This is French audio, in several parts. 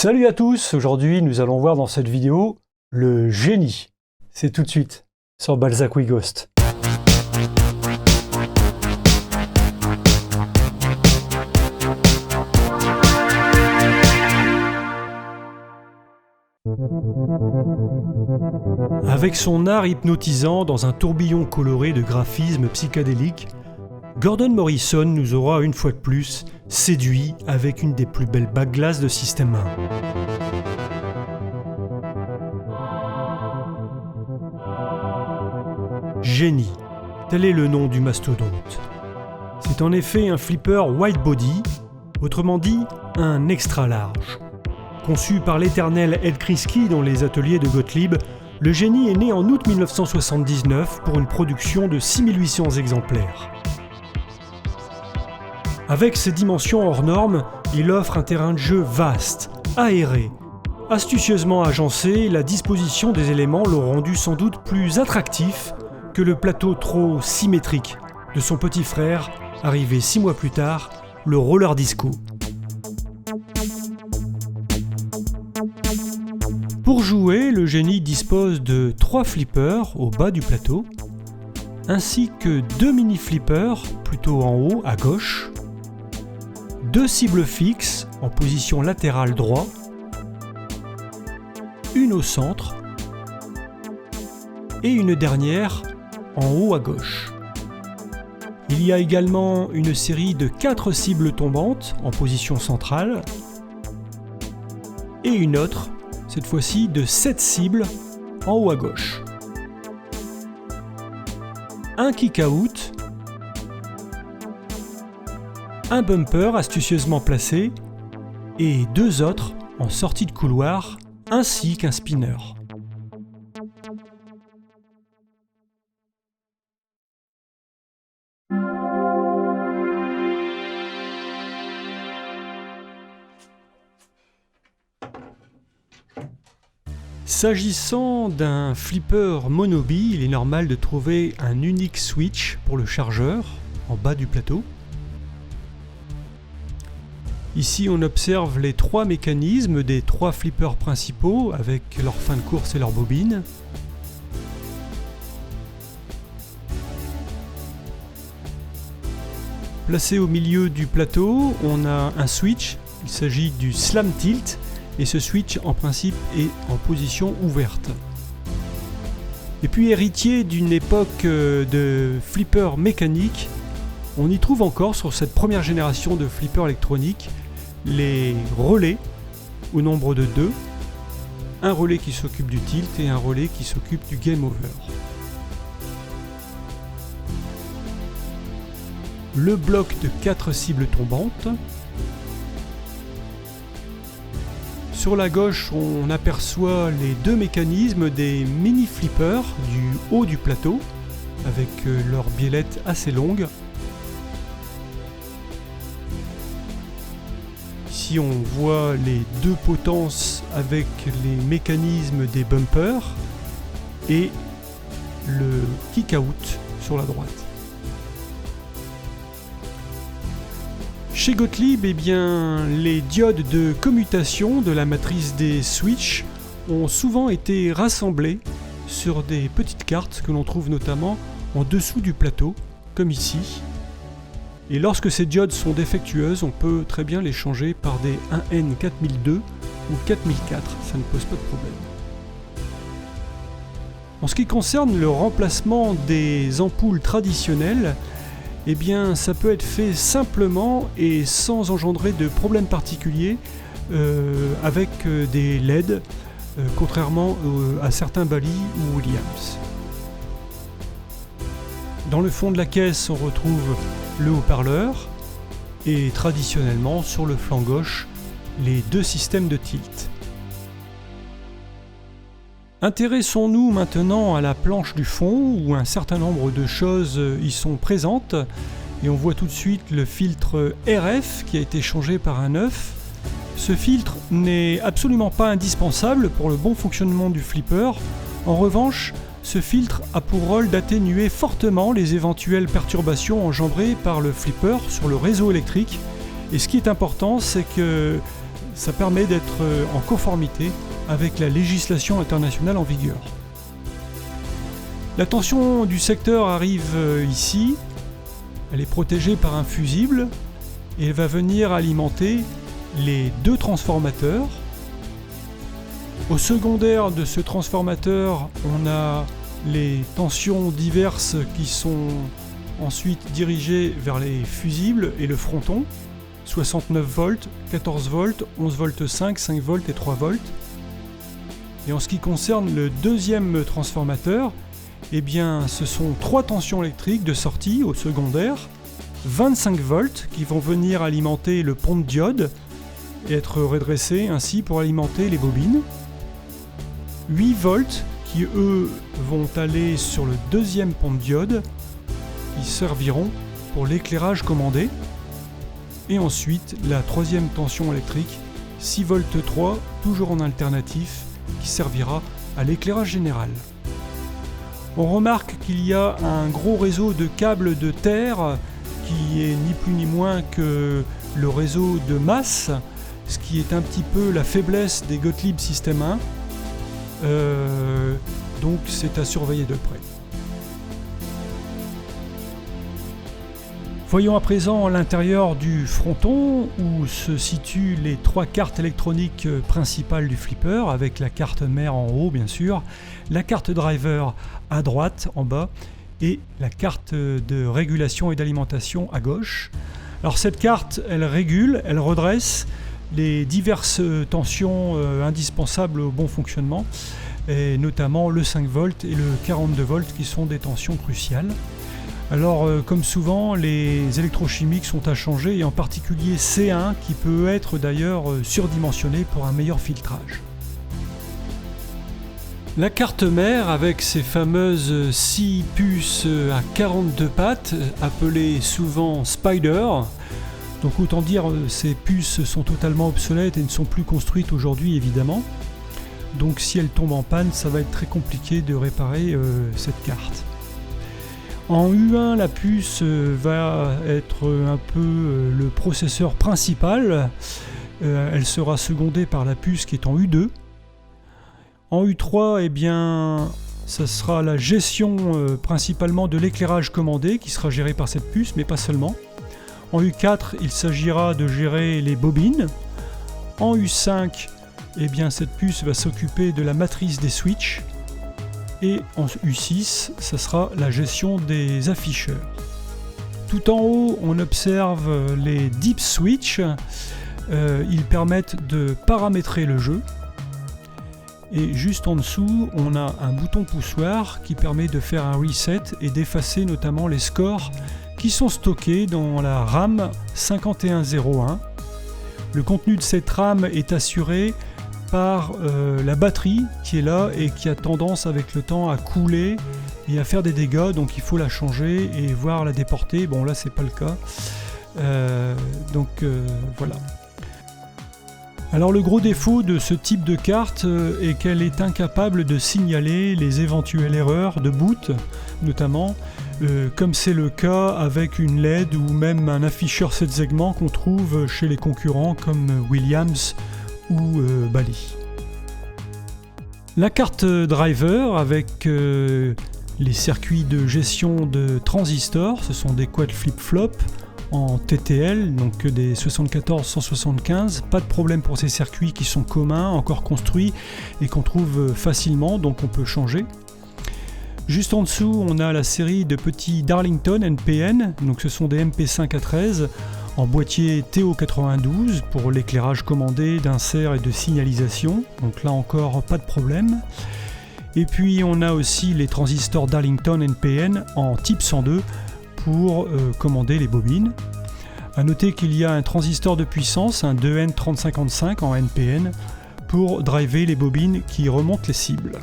Salut à tous, aujourd'hui nous allons voir dans cette vidéo le génie. C'est tout de suite sur Balzac We Ghost. Avec son art hypnotisant dans un tourbillon coloré de graphismes psychédéliques, Gordon Morrison nous aura une fois de plus séduit avec une des plus belles bagues glaces de System 1. Génie, tel est le nom du mastodonte. C'est en effet un flipper wide body, autrement dit un extra large. Conçu par l'éternel Ed Krisky dans les ateliers de Gottlieb, le génie est né en août 1979 pour une production de 6800 exemplaires. Avec ses dimensions hors normes, il offre un terrain de jeu vaste, aéré. Astucieusement agencé, la disposition des éléments l'ont rendu sans doute plus attractif que le plateau trop symétrique de son petit frère, arrivé 6 mois plus tard, le Roller Disco. Pour jouer, le génie dispose de 3 flippers au bas du plateau, ainsi que 2 mini-flippers plutôt en haut à gauche, 2 cibles fixes en position latérale droit, une au centre et une dernière en haut à gauche. Il y a également une série de 4 cibles tombantes en position centrale et une autre, cette fois-ci de 7 cibles en haut à gauche. Un kick-out, un bumper astucieusement placé et 2 autres en sortie de couloir ainsi qu'un spinner. S'agissant d'un flipper Monobi, il est normal de trouver un unique switch pour le chargeur en bas du plateau. Ici, on observe les 3 mécanismes des 3 flippers principaux avec leur fin de course et leur bobine. Placé au milieu du plateau, on a un switch, il s'agit du Slam Tilt, et ce switch en principe est en position ouverte. Et puis héritier d'une époque de flippers mécaniques, on y trouve encore sur cette première génération de flippers électroniques les relais au nombre de 2, un relais qui s'occupe du tilt et un relais qui s'occupe du game over. Le bloc de 4 cibles tombantes. Sur la gauche, on aperçoit les 2 mécanismes des mini flippers du haut du plateau avec leurs biellettes assez longues. Ici, on voit les 2 potences avec les mécanismes des bumpers et le kick-out sur la droite. Chez Gottlieb, les diodes de commutation de la matrice des switches ont souvent été rassemblées sur des petites cartes que l'on trouve notamment en dessous du plateau, comme ici. Et lorsque ces diodes sont défectueuses, on peut très bien les changer par des 1N4002 ou 4004, ça ne pose pas de problème. En ce qui concerne le remplacement des ampoules traditionnelles, ça peut être fait simplement et sans engendrer de problème particulier avec des LED, contrairement à certains Bally ou Williams. Dans le fond de la caisse, on retrouve le haut-parleur et traditionnellement sur le flanc gauche, les 2 systèmes de tilt. Intéressons-nous maintenant à la planche du fond où un certain nombre de choses y sont présentes et on voit tout de suite le filtre RF qui a été changé par un neuf. Ce filtre n'est absolument pas indispensable pour le bon fonctionnement du flipper. En revanche, ce filtre a pour rôle d'atténuer fortement les éventuelles perturbations engendrées par le flipper sur le réseau électrique. Et ce qui est important, c'est que ça permet d'être en conformité avec la législation internationale en vigueur. La tension du secteur arrive ici, elle est protégée par un fusible et elle va venir alimenter les deux transformateurs. Au secondaire de ce transformateur, on a les tensions diverses qui sont ensuite dirigées vers les fusibles et le fronton, 69 volts, 14 volts, 11 volts 5, 5 volts et 3 volts. Et en ce qui concerne le deuxième transformateur, eh bien, ce sont 3 tensions électriques de sortie au secondaire, 25 volts qui vont venir alimenter le pont de diode et être redressés ainsi pour alimenter les bobines, 8 volts qui eux vont aller sur le deuxième pont de diode, qui serviront pour l'éclairage commandé, et ensuite la troisième tension électrique, 6 volts 3, toujours en alternatif, qui servira à l'éclairage général. On remarque qu'il y a un gros réseau de câbles de terre qui est ni plus ni moins que le réseau de masse, ce qui est un petit peu la faiblesse des Gottlieb System 1. Donc c'est à surveiller de près. Voyons à présent l'intérieur du fronton où se situent les 3 cartes électroniques principales du flipper, avec la carte mère en haut bien sûr, la carte driver à droite en bas et la carte de régulation et d'alimentation à gauche. Alors cette carte, elle régule, elle redresse les diverses tensions indispensables au bon fonctionnement, et notamment le 5 volts et le 42 volts qui sont des tensions cruciales. Alors comme souvent, les électrochimiques sont à changer, et en particulier C1 qui peut être d'ailleurs surdimensionné pour un meilleur filtrage. La carte mère avec ses fameuses 6 puces à 42 pattes, appelées souvent Spider. Donc autant dire ces puces sont totalement obsolètes et ne sont plus construites aujourd'hui évidemment. Donc si elle tombe en panne, ça va être très compliqué de réparer cette carte. En U1, la puce va être un peu le processeur principal. Elle sera secondée par la puce qui est en U2. En U3, eh bien, ça sera la gestion principalement de l'éclairage commandé qui sera géré par cette puce, mais pas seulement. En U4, il s'agira de gérer les bobines. En U5, eh bien, cette puce va s'occuper de la matrice des switches. Et en U6, ça sera la gestion des afficheurs. Tout en haut, on observe les deep switch. Ils permettent de paramétrer le jeu. Et juste en dessous, on a un bouton poussoir qui permet de faire un reset et d'effacer notamment les scores qui sont stockés dans la RAM 5101. Le contenu de cette RAM est assuré par la batterie qui est là et qui a tendance avec le temps à couler et à faire des dégâts, donc il faut la changer et voir la déporter. Bon là c'est pas le cas, voilà. Alors le gros défaut de ce type de carte est qu'elle est incapable de signaler les éventuelles erreurs de boot, notamment, comme c'est le cas avec une LED ou même un afficheur 7 segments qu'on trouve chez les concurrents comme Williams ou Bally. La carte driver avec les circuits de gestion de transistors, ce sont des quad flip-flop en TTL, donc des 74-175, pas de problème pour ces circuits qui sont communs, encore construits et qu'on trouve facilement, donc on peut changer. Juste en dessous, on a la série de petits Darlington NPN, donc ce sont des MP5 à 13 en boîtier TO92 pour l'éclairage commandé d'insert et de signalisation, donc là encore pas de problème. Et puis on a aussi les transistors Darlington NPN en type 102 pour commander les bobines. A noter qu'il y a un transistor de puissance, un 2N3055 en NPN, pour driver les bobines qui remontent les cibles.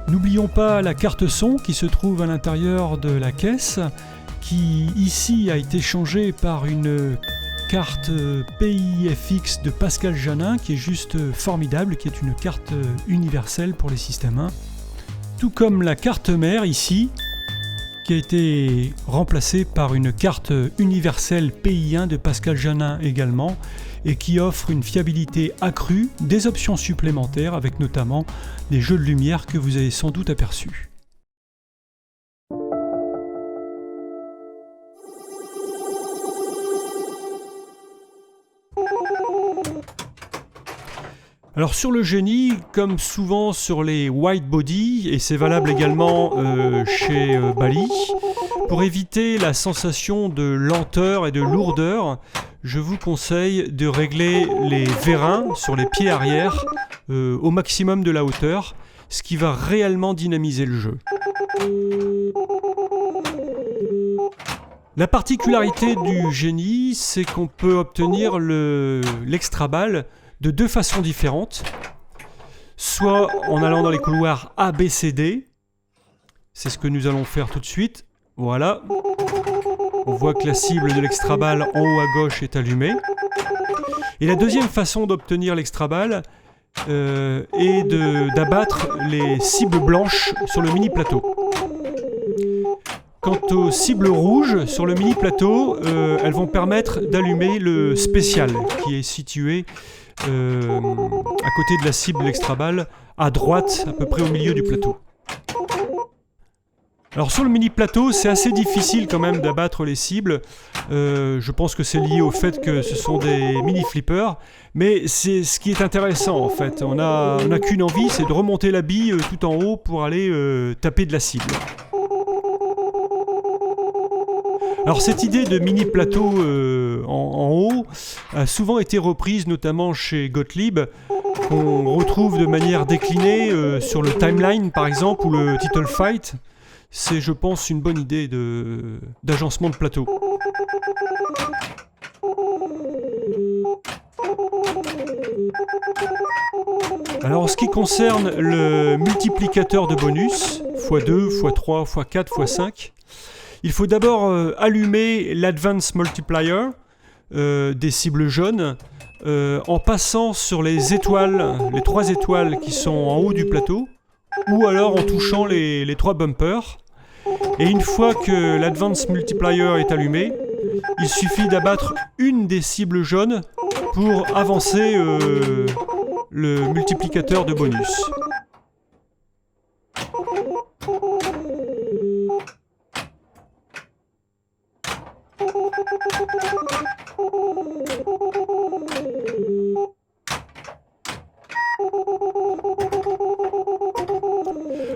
N'oublions pas la carte son qui se trouve à l'intérieur de la caisse, qui ici a été changée par une carte PIFX de Pascal Janin, qui est juste formidable, qui est une carte universelle pour les systèmes 1. Tout comme la carte mère ici, qui a été remplacée par une carte universelle PI1 de Pascal Janin également, et qui offre une fiabilité accrue, des options supplémentaires avec notamment des jeux de lumière que vous avez sans doute aperçus. Alors sur le Genie, comme souvent sur les white body, et c'est valable également chez Bally, pour éviter la sensation de lenteur et de lourdeur, je vous conseille de régler les vérins sur les pieds arrière au maximum de la hauteur, ce qui va réellement dynamiser le jeu. La particularité du Genie, c'est qu'on peut obtenir l'extra ball de deux façons différentes, soit en allant dans les couloirs A, B, C, D, c'est ce que nous allons faire tout de suite, voilà, on voit que la cible de l'extra balle en haut à gauche est allumée, et la deuxième façon d'obtenir l'extra balle est d'abattre les cibles blanches sur le mini plateau. Quant aux cibles rouges sur le mini plateau, elles vont permettre d'allumer le spécial qui est situé à côté de la cible de l'extra balle, à droite, à peu près au milieu du plateau. Alors sur le mini plateau, c'est assez difficile quand même d'abattre les cibles. Je pense que c'est lié au fait que ce sont des mini flippers, mais c'est ce qui est intéressant en fait. On a qu'une envie, c'est de remonter la bille tout en haut pour aller taper de la cible. Alors cette idée de mini plateau en haut a souvent été reprise notamment chez Gottlieb, qu'on retrouve de manière déclinée sur le Timeline par exemple ou le Title Fight. C'est je pense une bonne idée d'agencement de plateau. Alors en ce qui concerne le multiplicateur de bonus, x2, x3, x4, x5, il faut d'abord allumer l'Advance Multiplier des cibles jaunes en passant sur les étoiles, les 3 étoiles qui sont en haut du plateau, ou alors en touchant les 3 bumpers. Et une fois que l'Advance Multiplier est allumé, il suffit d'abattre une des cibles jaunes pour avancer le multiplicateur de bonus.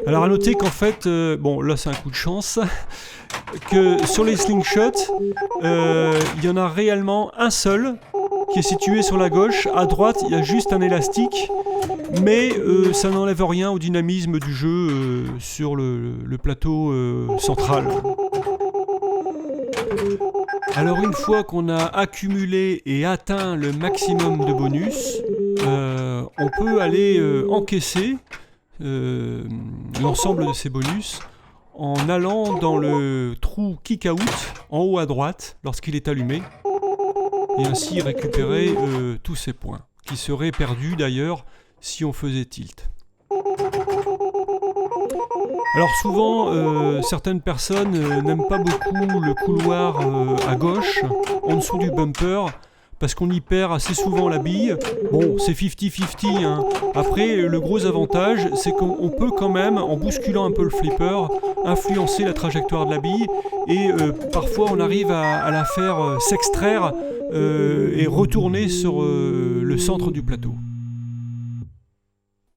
Alors à noter qu'en fait, bon là c'est un coup de chance, que sur les slingshots, il y en a réellement un seul qui est situé sur la gauche. À droite, il y a juste un élastique, mais ça n'enlève rien au dynamisme du jeu sur le plateau central. Alors une fois qu'on a accumulé et atteint le maximum de bonus, on peut aller encaisser l'ensemble de ces bonus en allant dans le trou kick out en haut à droite lorsqu'il est allumé et ainsi récupérer tous ces points qui seraient perdus d'ailleurs si on faisait tilt. Alors souvent, certaines personnes n'aiment pas beaucoup le couloir à gauche, en dessous du bumper, parce qu'on y perd assez souvent la bille. Bon, c'est 50-50, hein. Après, le gros avantage, c'est qu'on peut quand même, en bousculant un peu le flipper, influencer la trajectoire de la bille, et parfois on arrive à la faire s'extraire et retourner sur le centre du plateau.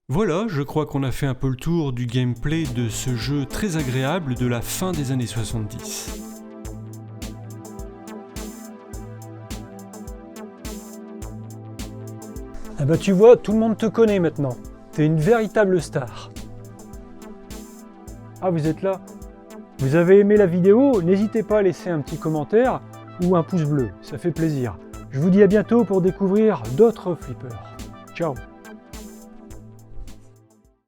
Voilà, je crois qu'on a fait un peu le tour du gameplay de ce jeu très agréable de la fin des années 70. Ah bah tu vois, tout le monde te connaît maintenant. T'es une véritable star. Ah, vous êtes là? Vous avez aimé la vidéo? N'hésitez pas à laisser un petit commentaire ou un pouce bleu, ça fait plaisir. Je vous dis à bientôt pour découvrir d'autres flippers. Ciao!